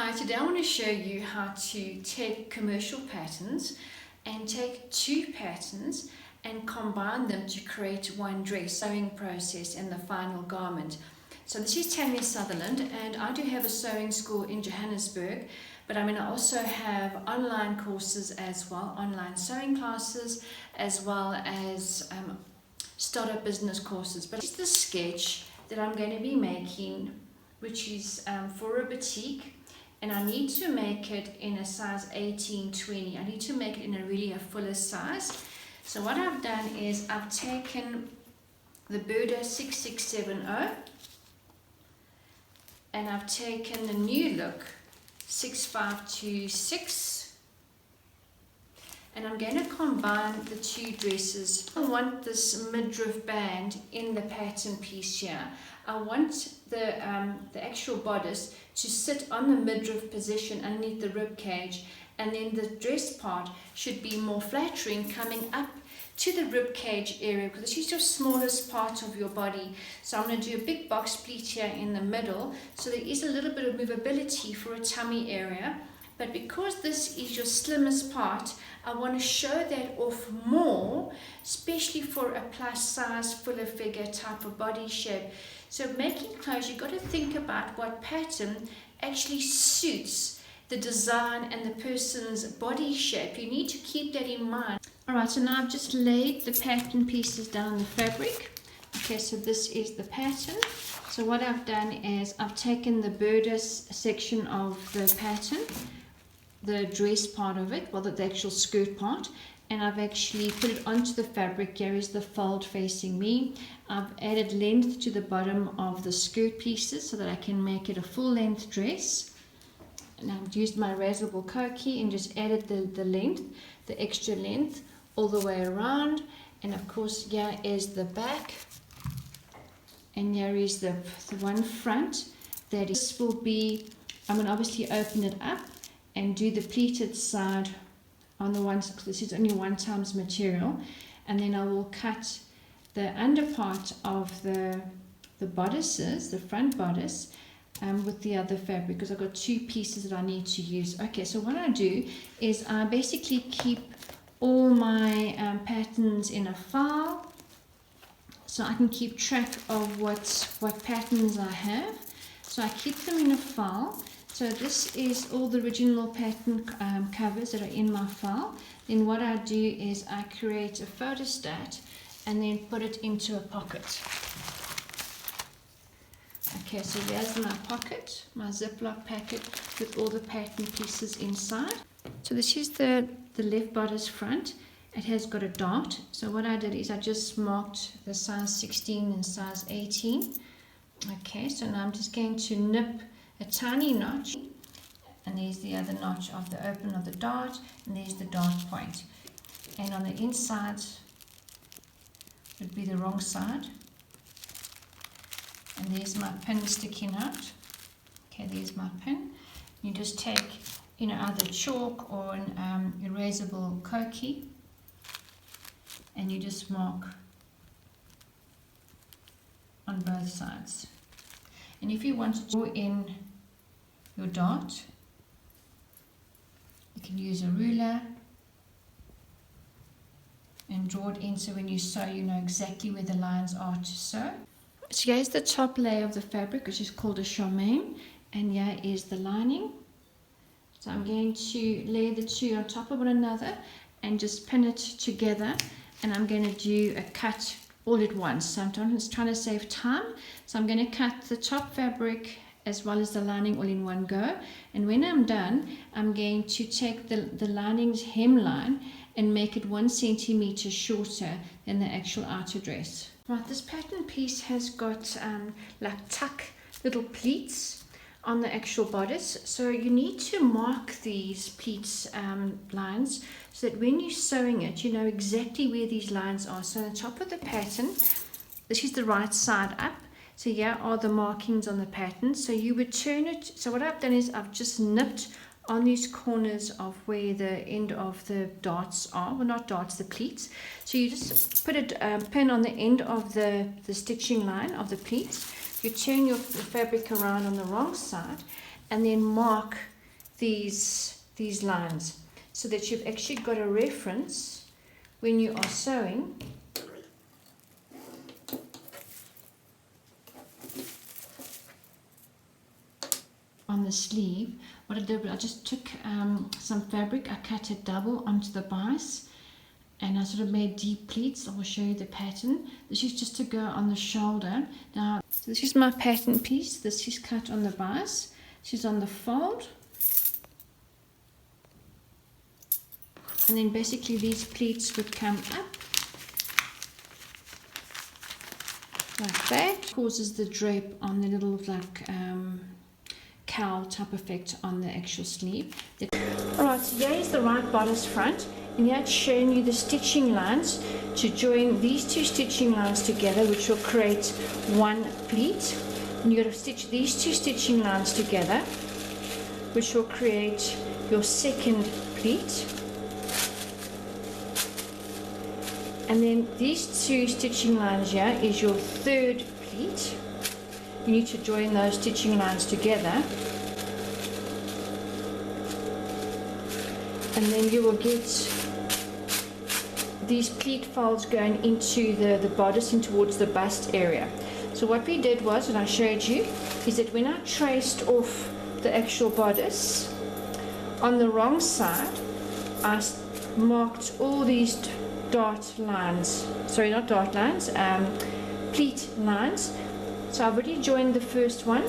Hi, today I want to show you how to take commercial patterns and take two patterns and combine them to create one dress sewing process in the final garment. So this is Tania Sutherland, and I do have a sewing school in Johannesburg, but I also have online courses as well, online sewing classes, as well as startup business courses. But it's the sketch that I'm going to be making, which is for a boutique. And I need to make it in a size 18-20. I need to make it in a fuller size. So what I've done is I've taken the burda 6670 and I've taken the new look 6526, and I'm going to combine the two dresses. I want this midriff band in the pattern piece here. I want the actual bodice to sit on the midriff position underneath the rib cage, and then the dress part should be more flattering coming up to the rib cage area, because this is your smallest part of your body. So I'm going to do a big box pleat here in the middle, so there is a little bit of movability for a tummy area. But because this is your slimmest part, I want to show that off more, especially for a plus size, fuller figure type of body shape. So making clothes, you've got to think about what pattern actually suits the design and the person's body shape. You need to keep that in mind. Alright, so now I've just laid the pattern pieces down on the fabric. Okay, so this is the pattern. So what I've done is I've taken the burda section of the pattern, the dress part of it, well, the actual skirt part, and I've actually put it onto the fabric. Here is the fold facing me. I've added length to the bottom of the skirt pieces so that I can make it a full length dress. And I've used my raisable koki and just added the length, the extra length, all the way around. And of course, here is the back, and here is the one front. That is, will be, I'm going to obviously open it up and do the pleated side on the one side, because this is only 1 times material, and then I will cut the under part of the bodices, the front bodice, with the other fabric, because I've got 2 pieces that I need to use. Okay, so what I do is I basically keep all my patterns in a file, so I can keep track of what patterns I have. So I keep them in a file. So this is all the original pattern covers that are in my file. Then what I do is I create a photostat and then put it into a pocket. Okay, so there's my pocket, my Ziploc packet with all the pattern pieces inside. So this is the left bodice front. It has got a dart. So what I did is I just marked the size 16 and size 18. Okay, so now I'm just going to nip a tiny notch, and there's the other notch of the open of the dart, and there's the dart point. And on the inside would be the wrong side, and there's my pin sticking out. Okay, there's my pin. You just take either chalk or an erasable koki, and you just mark on both sides. And if you want to draw in your dart, you can use a ruler and draw it in, so when you sew, you know exactly where the lines are to sew. So here's the top layer of the fabric, which is called a charmaine, and here is the lining. So I'm going to lay the two on top of one another and just pin it together, and I'm going to do a cut all at once. So I'm just trying to save time. So I'm going to cut the top fabric as well as the lining all in one go. And when I'm done, I'm going to take the lining's hemline and make it 1 centimeter shorter than the actual outer dress. Right, this pattern piece has got like tuck little pleats on the actual bodice. So you need to mark these pleats lines so that when you're sewing it, you know exactly where these lines are. So on the top of the pattern, this is the right side up. So here are the markings on the pattern. So you would turn it. So what I've done is I've just nipped on these corners of where the end of the darts are. Well, not darts, the pleats. So you just put a pin on the end of the stitching line of the pleats. You turn your fabric around on the wrong side, and then mark these lines so that you've actually got a reference when you are sewing. On the sleeve, what I did, I just took some fabric, I cut it double onto the bodice, and I sort of made deep pleats. I will show you the pattern. This is just to go on the shoulder. Now, so this is my pattern piece. This is cut on the bodice. This is on the fold. And then basically these pleats would come up like that. Causes the drape on the little like cowl type effect on the actual sleeve. Alright, so here is the right bodice front, and here it's showing you the stitching lines to join these two stitching lines together, which will create one pleat. And you've got to stitch these two stitching lines together, which will create your second pleat. And then these two stitching lines here is your third pleat. You need to join those stitching lines together, and then you will get these pleat folds going into the bodice and towards the bust area. So what we did was, and I showed you, is that when I traced off the actual bodice, on the wrong side I marked all these dart lines, sorry, not dart lines, pleat lines. So I've already joined the first one.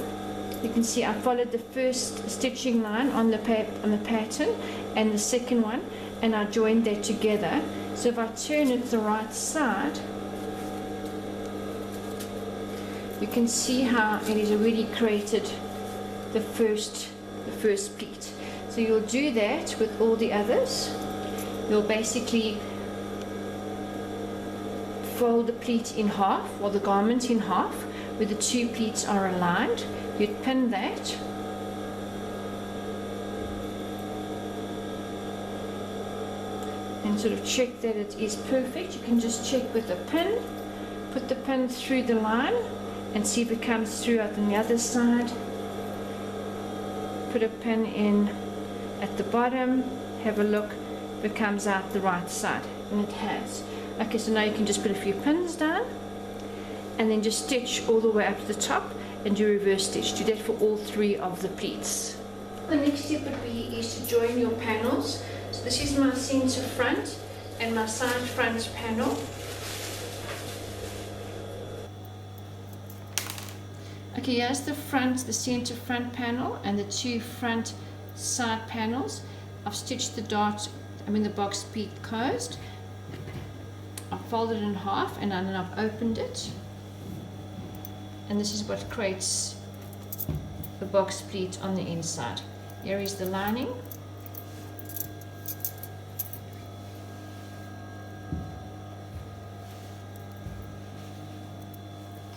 You can see I followed the first stitching line on the pattern and the second one, and I joined that together. So if I turn it the right side, you can see how it has already created the first pleat. So you'll do that with all the others. You'll basically fold the pleat in half, or the garment in half, where the two pleats are aligned. You'd pin that, and sort of check that it is perfect. You can just check with a pin, put the pin through the line and see if it comes through out on the other side. Put a pin in at the bottom, have a look if it comes out the right side, and it has. Okay, so now you can just put a few pins down and then just stitch all the way up to the top and do reverse stitch. Do that for all three of the pleats. The next step would be is to join your panels. So this is my center front and my side front panel. Okay, here's the front, the center front panel and the two front side panels. I've stitched the the box pleat closed. I've folded it in half and then I've opened it. And this is what creates the box pleat on the inside. Here is the lining.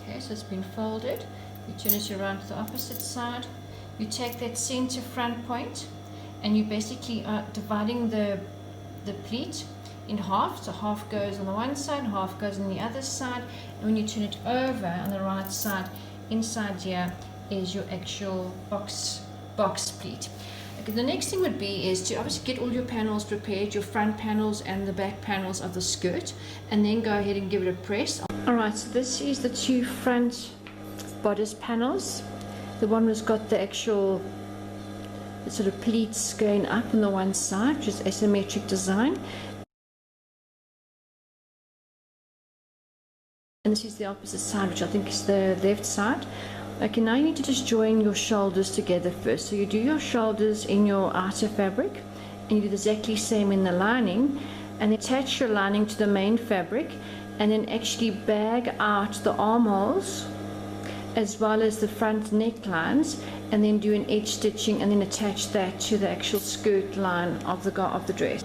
Okay, so it's been folded. You turn it around to the opposite side. You take that center front point and you basically are dividing the pleat in half. So half goes on the one side, half goes on the other side, and when you turn it over on the right side, inside here is your actual box pleat. Okay, the next thing would be is to obviously get all your panels prepared, your front panels and the back panels of the skirt, and then go ahead and give it a press. Alright, so this is the two front bodice panels. The one has got the actual sort of pleats going up on the one side, which is asymmetric design. And this is the opposite side, which I think is the left side. Okay, now you need to just join your shoulders together first. So you do your shoulders in your outer fabric, and you do the exactly same in the lining, and attach your lining to the main fabric, and then actually bag out the armholes as well as the front necklines, and then do an edge stitching and then attach that to the actual skirt line of the dress.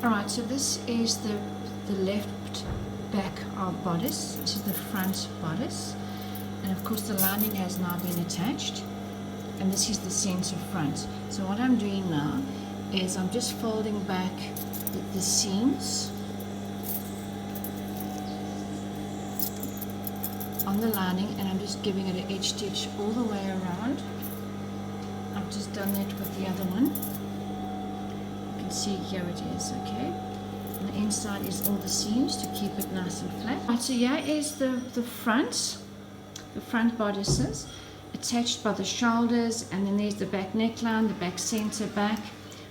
Alright, so this is the left back of bodice. This is the front bodice, and of course the lining has now been attached, and this is the center front. So what I'm doing now is I'm just folding back the seams on the lining, and I'm just giving it an edge stitch all the way around I've just done that with the other one. You can see here it is, okay? And the inside is all the seams to keep it nice and flat. Right, so here is the front bodices attached by the shoulders, and then there's the back neckline, the back center back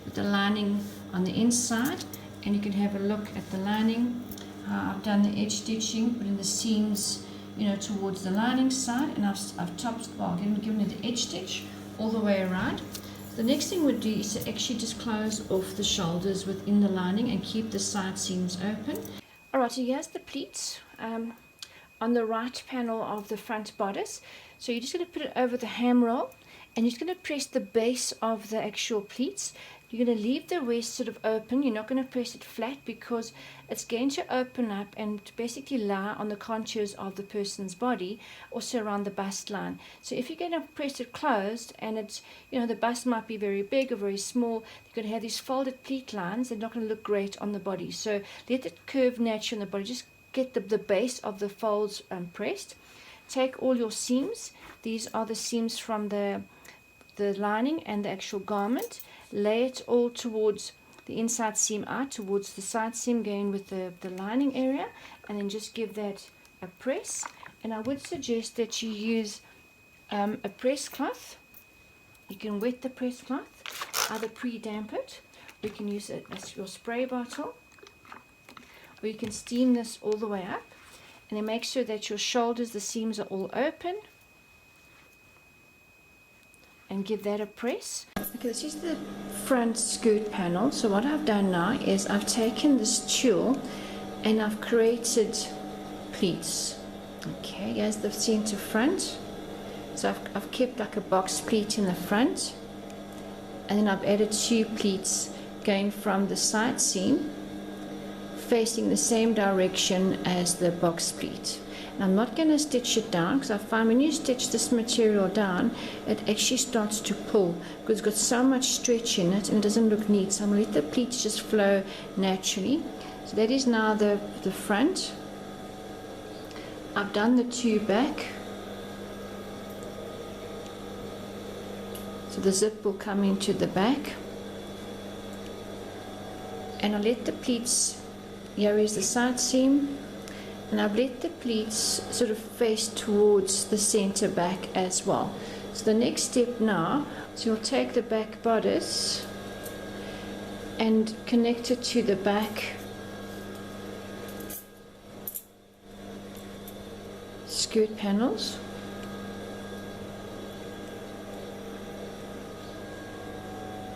with the lining on the inside. And you can have a look at the lining. I've done the edge stitching, putting the seams, you know, towards the lining side, and I've topped, well, given it the edge stitch all the way around. The next thing would be is to actually just close off the shoulders within the lining and keep the side seams open. Alright, so here's the pleats on the right panel of the front bodice. So you're just going to put it over the ham roll, and you're just going to press the base of the actual pleats. You're going to leave the rest sort of open. You're not going to press it flat because it's going to open up and basically lie on the contours of the person's body, also around the bust line. So if you're going to press it closed and it's, you know, the bust might be very big or very small, you're going to have these folded pleat lines. They're not going to look great on the body. So let it curve naturally on the body. Just get the base of the folds pressed. Take all your seams. These are the seams from the lining and the actual garment. Lay it all towards the inside seam out, towards the side seam, going with the lining area, and then just give that a press. And I would suggest that you use a press cloth. You can wet the press cloth, either pre-damp it, or you can use it as your spray bottle, or you can steam this all the way up, and then make sure that your shoulders, the seams are all open, and give that a press. Okay, this is the front skirt panel. So what I've done now is I've taken this tulle and I've created pleats. Okay, here's the center front. So I've kept like a box pleat in the front, and then I've added 2 pleats going from the side seam facing the same direction as the box pleat. And I'm not going to stitch it down, because I find when you stitch this material down, it actually starts to pull because it's got so much stretch in it and it doesn't look neat. So I'm going to let the pleats just flow naturally. So that is now the front. I've done the 2 back. So the zip will come into the back. And I'll let the pleats, here is the side seam, and I've let the pleats sort of face towards the center back as well. So the next step now, so you'll take the back bodice and connect it to the back skirt panels.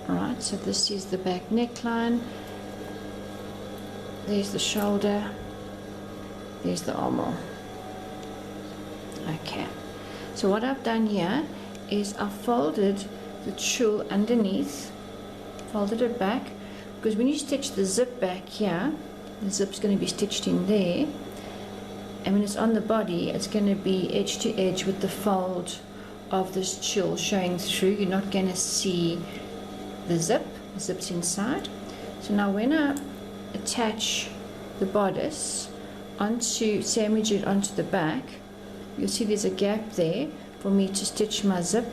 Alright, so this is the back neckline, there's the shoulder, there's the armhole. Okay, so what I've done here is I've folded the tulle underneath, folded it back, because when you stitch the zip back here, the zip's going to be stitched in there, and when it's on the body, it's going to be edge to edge with the fold of this tulle showing through. You're not going to see the zip's inside. So now when I attach the bodice sandwich it onto the back, you'll see there's a gap there for me to stitch my zip.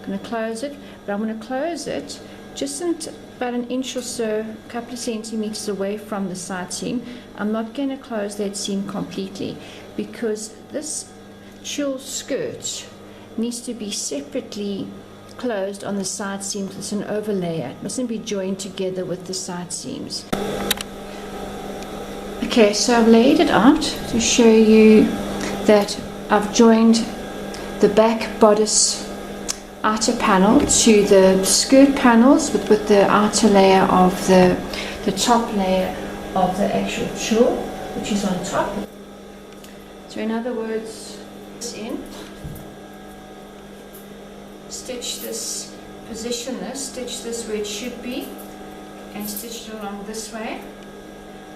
I'm going to close it, but I'm going to close it just about an inch or so, a couple of centimeters away from the side seam. I'm not going to close that seam completely, because this tulle skirt needs to be separately closed on the side seams. It's an overlayer. It mustn't be joined together with the side seams. Okay, so I've laid it out to show you that I've joined the back bodice outer panel to the skirt panels with the outer layer of the top layer of the actual tulle, which is on top. So in other words, stitch this, position this, stitch this where it should be, and stitch it along this way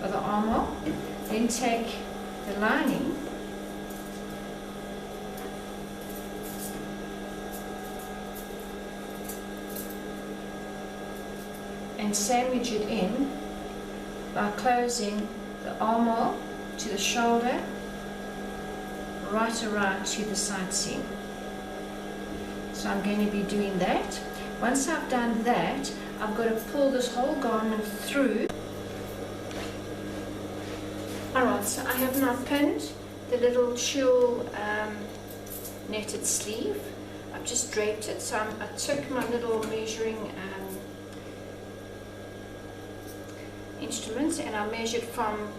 for the armhole. Then take the lining and sandwich it in by closing the armhole to the shoulder right around to the side seam. So I'm going to be doing that. Once I've done that, I've got to pull this whole garment through. Alright, so I have now pinned the little tulle netted sleeve. I've just draped it, so I took my little measuring instrument and I measured from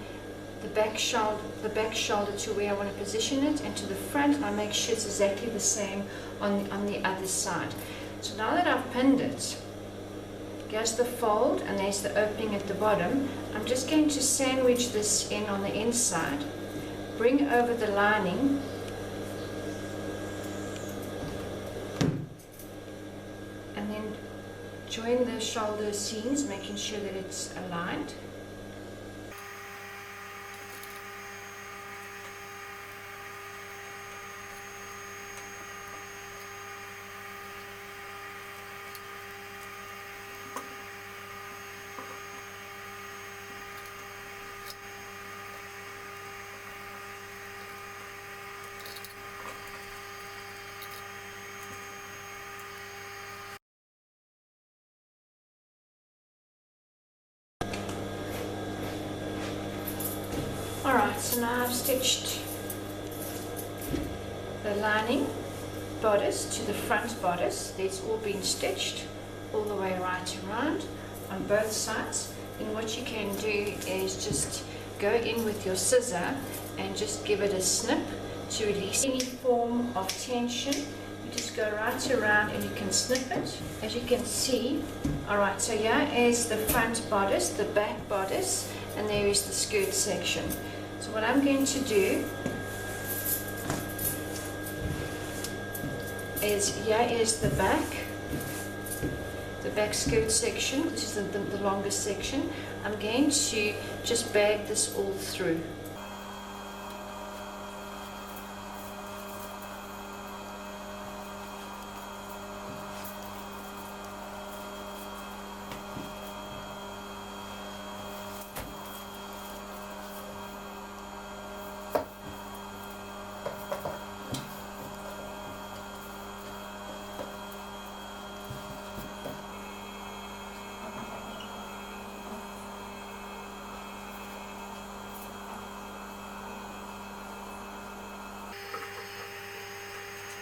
the back shoulder to where I want to position it, and to the front, and I make sure it's exactly the same on the other side. So now that I've pinned it, here's the fold and there's the opening at the bottom. I'm just going to sandwich this in on the inside, bring over the lining, and then join the shoulder seams, making sure that it's aligned. Alright, so now I've stitched the lining bodice to the front bodice. It's all been stitched all the way right around on both sides. Then what you can do is just go in with your scissor and just give it a snip to release any form of tension. You just go right around and you can snip it. As you can see, alright, so here is the front bodice, the back bodice, and there is the skirt section. So what I'm going to do is, here is the back skirt section. This is the longest section. I'm going to just bag this all through.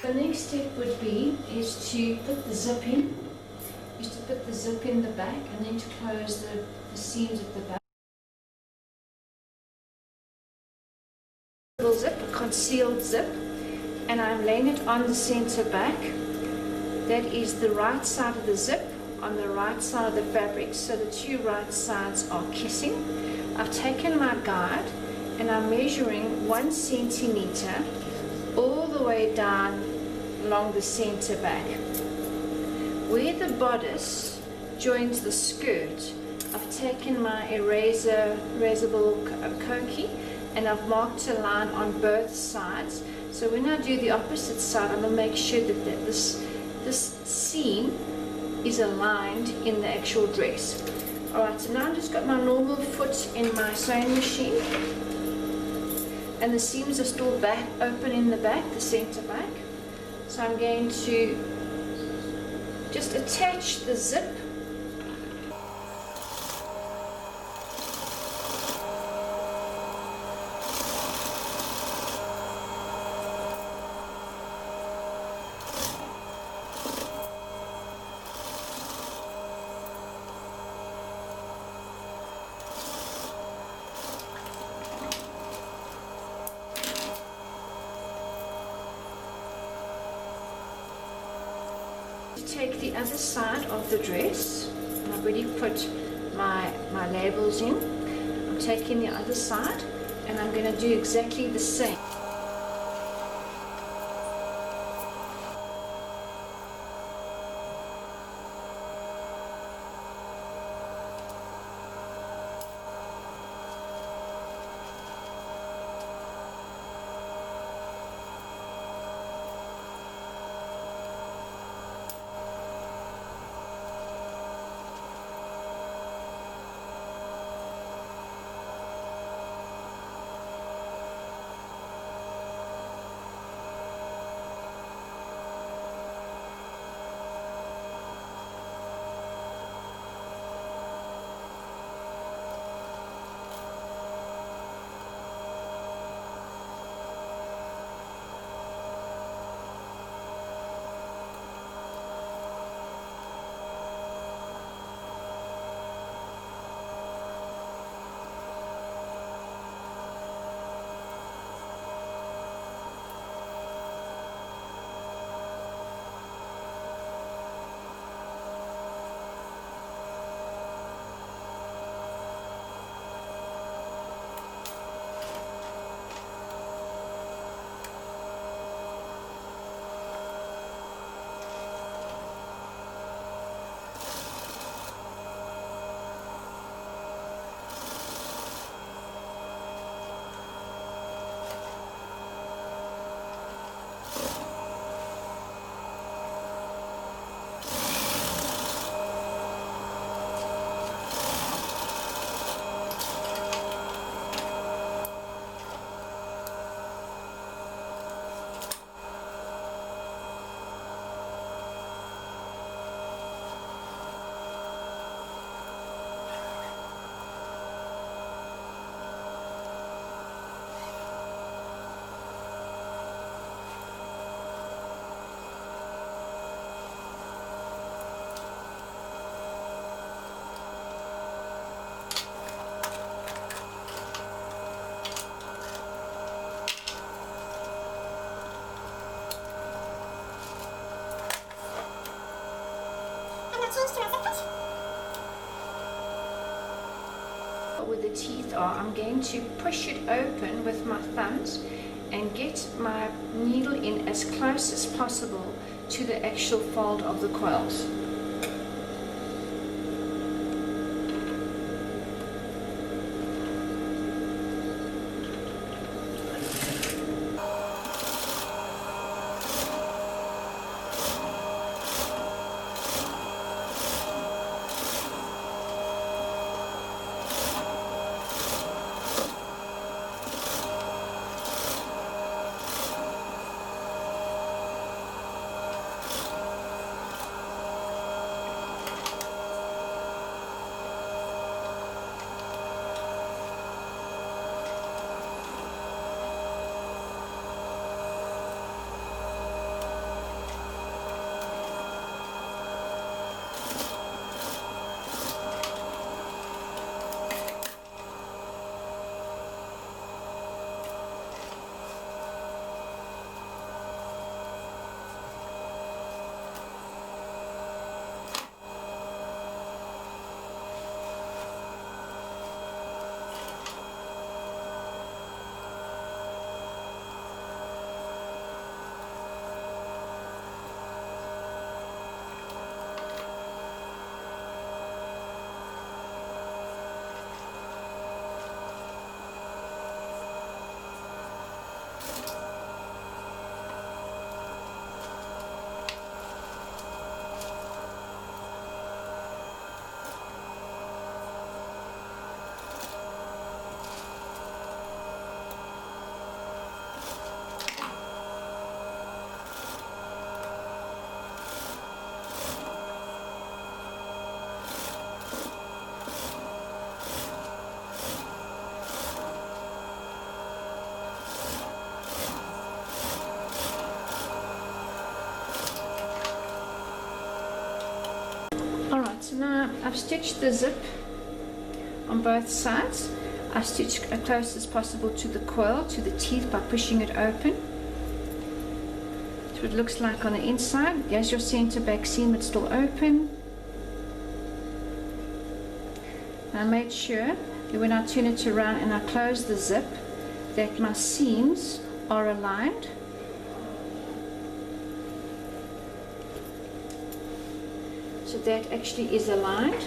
The next step would be to put the zip in, the back, and then to close the seams at the back. A zip, a concealed zip, and I'm laying it on the center back. That is the right side of the zip on the right side of the fabric, so the two right sides are kissing. I've taken my guide and I'm measuring 1 centimeter all the way down along the center back. Where the bodice joins the skirt, I've taken my erasable koki and I've marked a line on both sides. So when I do the opposite side, I'm going to make sure that this seam is aligned in the actual dress. Alright, so now I've just got my normal foot in my sewing machine, and the seams are still open in the back, the center back. So I'm going to just attach the zip . Take the other side of the dress. I've already put my labels in. I'm taking the other side and I'm going to do exactly the same. Where the teeth are, I'm going to push it open with my thumbs and get my needle in as close as possible to the actual fold of the quills. Alright, so now I've stitched the zip on both sides. I've stitched as close as possible to the quill, to the teeth, by pushing it open. So it looks like on the inside. Here's your center back seam, it's still open. I made sure that when I turn it around and I close the zip, that my seams are aligned. So that actually is aligned.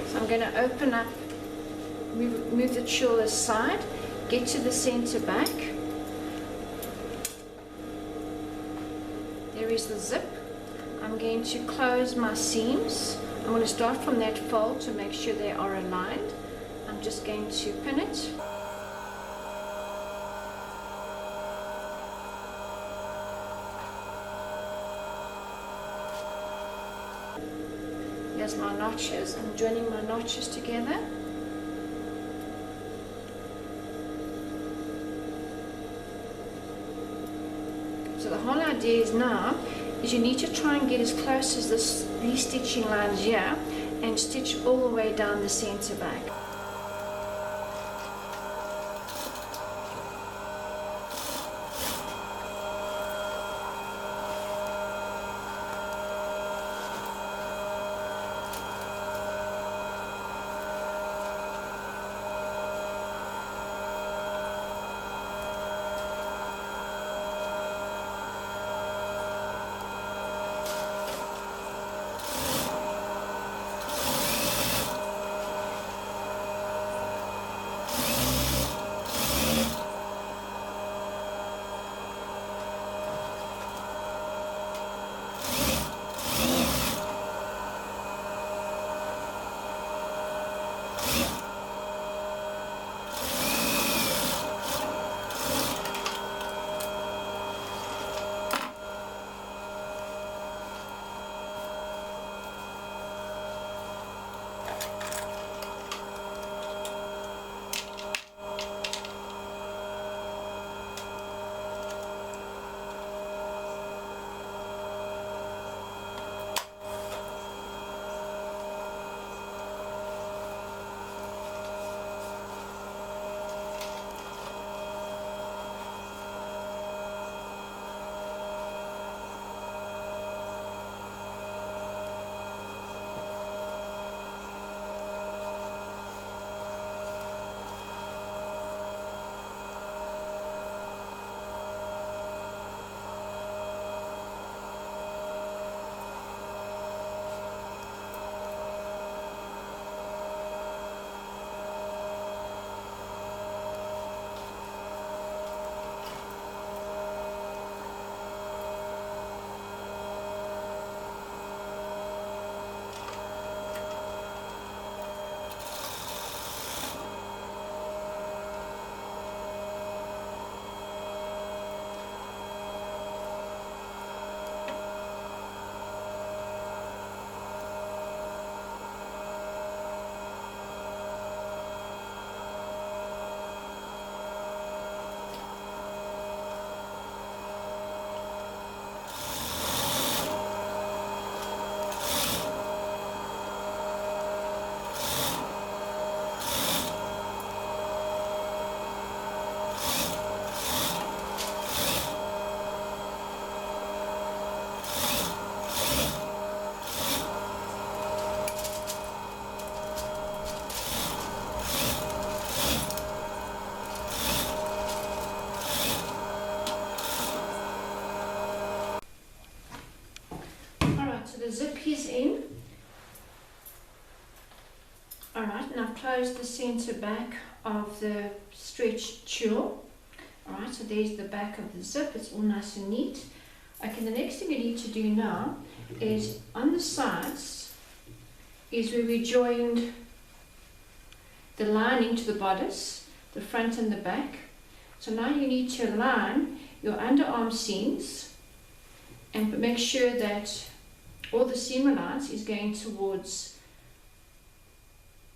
So I'm going to open up, move the tulle aside, get to the center back. There is the zip. I'm going to close my seams. I'm going to start from that fold to make sure they are aligned. I'm just going to pin it. Here's my notches. I'm joining my notches together. So the whole idea is now is you need to try and get as close as these stitching lines here and stitch all the way down the center back. Alright, so the zip is in. Alright, and I've closed the centre back of the stretched tulle. Alright, so there's the back of the zip, it's all nice and neat. Okay, the next thing you need to do now is on the sides is where we joined the lining to the bodice, the front and the back. So now you need to align your underarm seams and make sure that all the seam allowance is going towards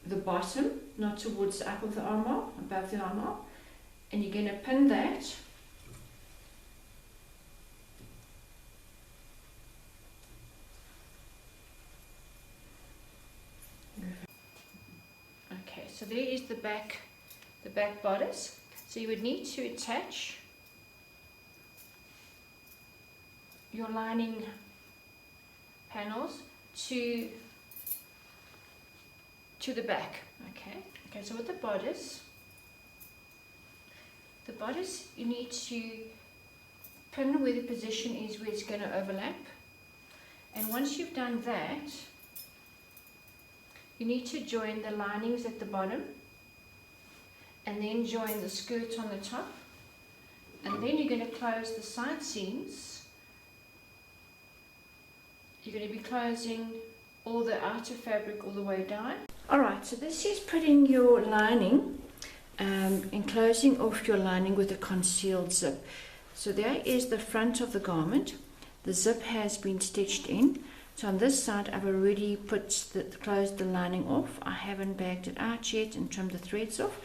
the bottom, not towards the up of the armhole, above the armhole. And you're going to pin that okay, so there is the back bodice. So you would need to attach your lining panels to the back. Okay, so with the bodice you need to pin where the position is where it's going to overlap, and once you've done that you need to join the linings at the bottom and then join the skirt on the top, and then you're going to close the side seams. You're going to be closing all the outer fabric all the way down. Alright, so this is putting your lining and closing off your lining with a concealed zip. So there is the front of the garment. The zip has been stitched in. So on this side I've already closed the lining off. I haven't bagged it out yet and trimmed the threads off.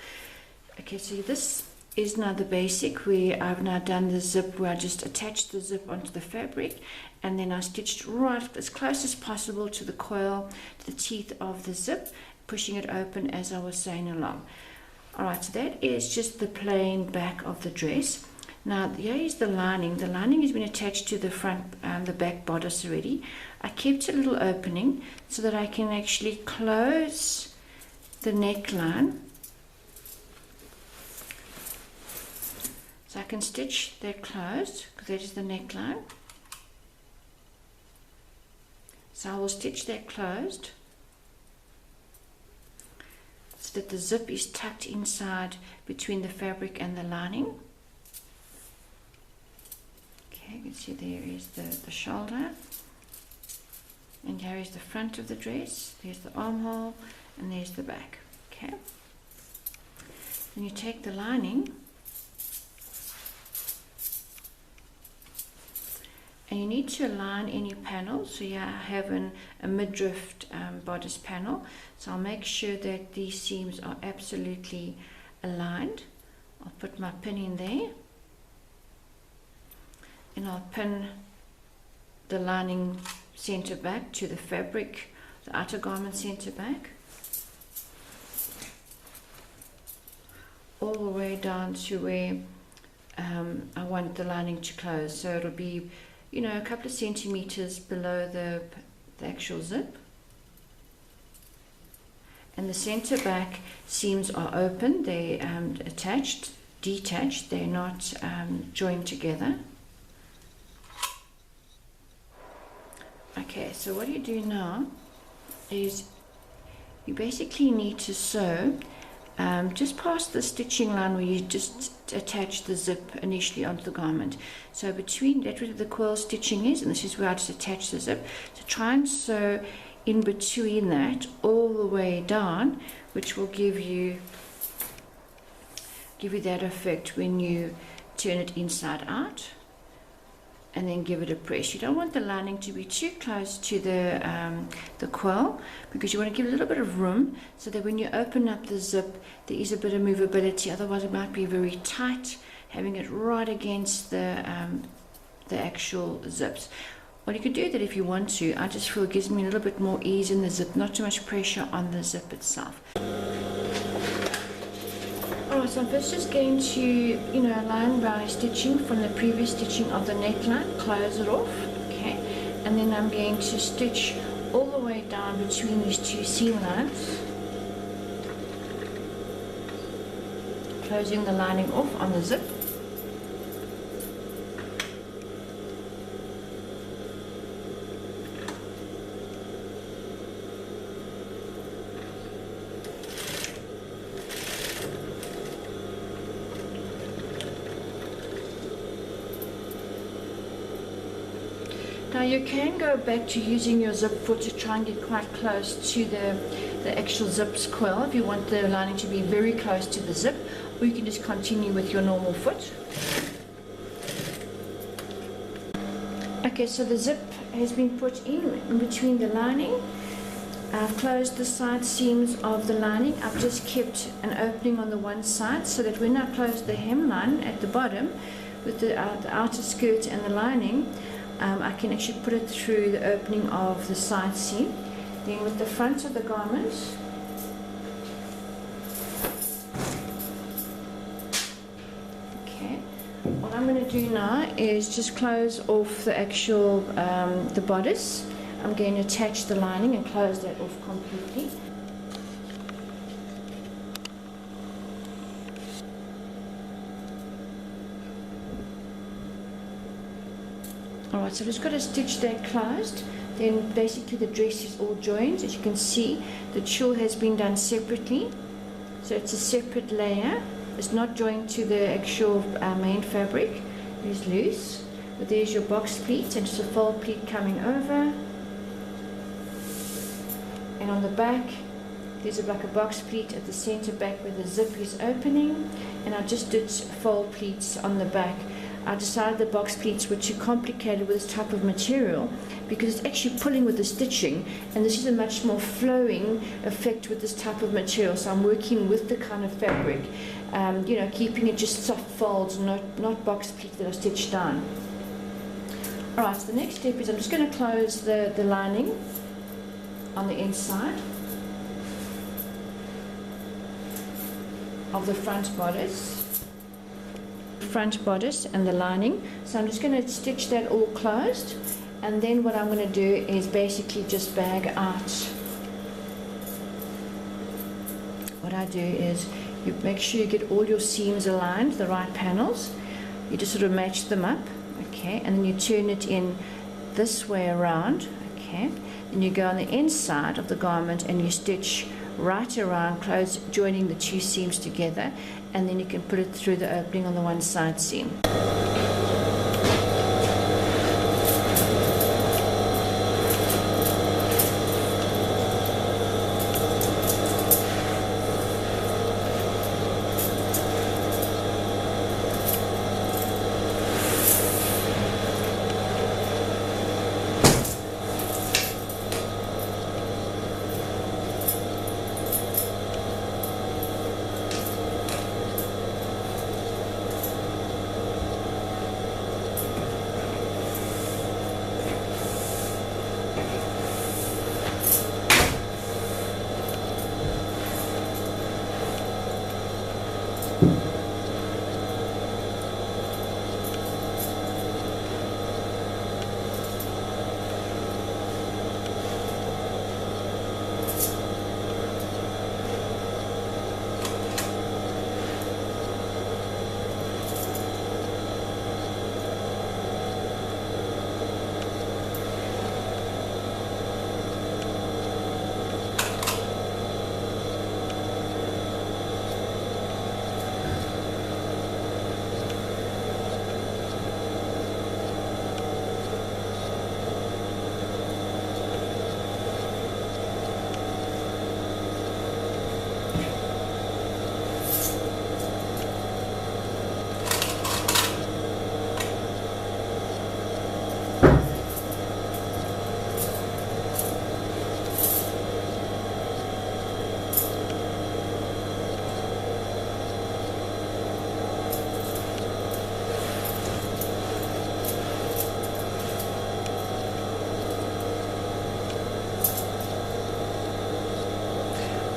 Okay, so this is now the basic where I've now done the zip, where I just attached the zip onto the fabric and then I stitched right as close as possible to the coil, to the teeth of the zip, pushing it open as I was saying along. Alright, so that is just the plain back of the dress. Now here is the lining. The lining has been attached to the front and the back bodice already. I kept a little opening so that I can actually close the neckline. So I can stitch that closed, because that is the neckline. So I will stitch that closed so that the zip is tucked inside between the fabric and the lining. Okay, you can see there is the shoulder, and here is the front of the dress. There's the armhole and there's the back. Okay, then you take the lining and you need to align any panels. So here I have a midriff bodice panel, so I'll make sure that these seams are absolutely aligned. I'll put my pin in there and I'll pin the lining center back to the fabric, the outer garment center back, all the way down to where I want the lining to close. So it'll be, you know, a couple of centimeters below the actual zip. And the center back seams are open, they're attached, detached, they're not joined together. Okay, so what you do now is you basically need to sew just past the stitching line where you just attach the zip initially onto the garment. So between that, where the coil stitching is, and this is where I just attach the zip. So try and sew in between that all the way down, which will give you that effect when you turn it inside out and then give it a press. You don't want the lining to be too close to the coil, because you want to give a little bit of room so that when you open up the zip there is a bit of movability. Otherwise it might be very tight, having it right against the actual zips. Well, you could do that if you want to. I just feel it gives me a little bit more ease in the zip, not too much pressure on the zip itself. Alright, so I'm first just going to, align by stitching from the previous stitching of the neckline, close it off, okay, and then I'm going to stitch all the way down between these two seam lines, closing the lining off on the zip. Now you can go back to using your zip foot to try and get quite close to the actual zip's quill if you want the lining to be very close to the zip, or you can just continue with your normal foot. Okay, so the zip has been put in between the lining. I've closed the side seams of the lining. I've just kept an opening on the one side so that when I close the hemline at the bottom with the outer skirt and the lining, I can actually put it through the opening of the side seam. Then with the front of the garment, okay, what I'm going to do now is just close off the actual the bodice. I'm going to attach the lining and close that off completely. Alright, so I've just got to stitch that closed. Then basically the dress is all joined. As you can see, the tulle has been done separately. So it's a separate layer. It's not joined to the actual main fabric. It is loose. But there's your box pleat and just a fold pleat coming over. And on the back, there's like a box pleat at the center back where the zip is opening. And I just did fold pleats on the back. I decided the box pleats were too complicated with this type of material because it's actually pulling with the stitching, and this is a much more flowing effect with this type of material. So I'm working with the kind of fabric, you know, keeping it just soft folds, not box pleats that are stitched down. Alright, so the next step is I'm just going to close the lining on the inside of the front bodice and the lining. So I'm just going to stitch that all closed, and then what I'm going to do is basically just bag out. What I do is you make sure you get all your seams aligned, the right panels. You just sort of match them up, okay, and then you turn it in this way around, okay. Then you go on the inside of the garment and you stitch right around, close, joining the two seams together, and then you can put it through the opening on the one side seam.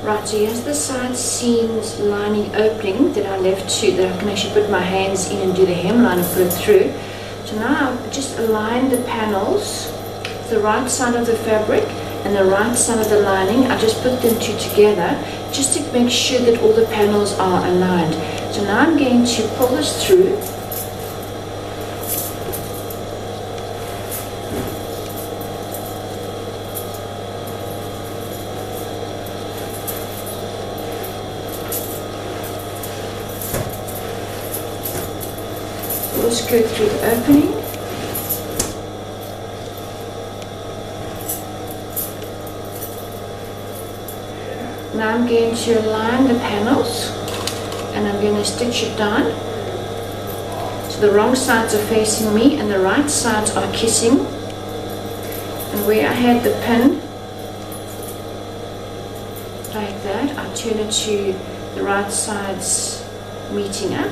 Right, so here's the side seams lining opening that I left that I can actually put my hands in and do the hemline and put it through. So now I've just aligned the panels, the right side of the fabric and the right side of the lining. I just put them two together just to make sure that all the panels are aligned. So now I'm going to pull this through. Skirt through the opening, Now I'm going to align the panels and I'm going to stitch it down. So the wrong sides are facing me and the right sides are kissing. And where I had the pin, like that, I turn it to the right sides meeting up.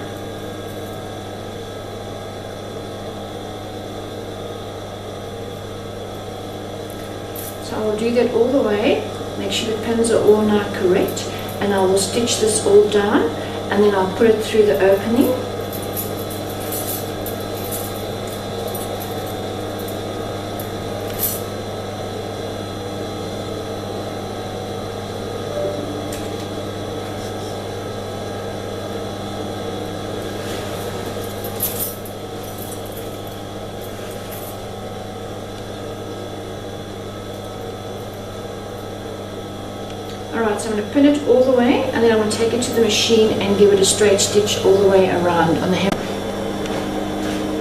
So I will do that all the way, make sure the pins are all now correct, and I will stitch this all down and then I'll put it through the opening. Alright, so I'm going to pin it all the way and then I'm going to take it to the machine and give it a straight stitch all the way around on the hem.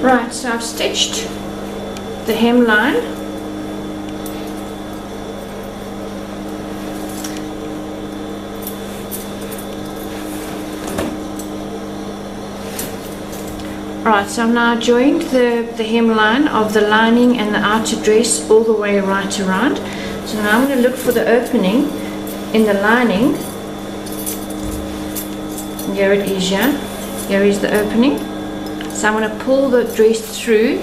Right, so I've stitched the hemline. Alright, so I've now joined the hemline of the lining and the outer dress all the way right around. So now I'm going to look for the opening in the lining. Here it is, yeah. Here is the opening. So I'm going to pull the dress through,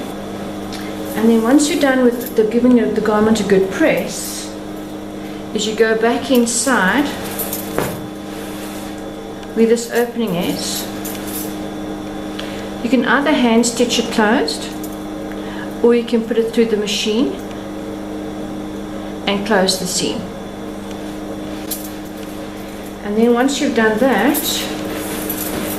and then once you're done with giving the garment a good press, is you go back inside where this opening is. You can either hand stitch it closed, or you can put it through the machine and close the seam. And then once you've done that,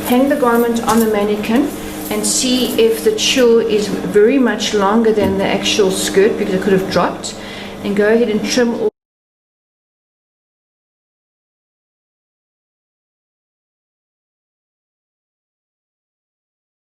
hang the garment on the mannequin and see if the tulle is very much longer than the actual skirt, because it could have dropped, and go ahead and trim all.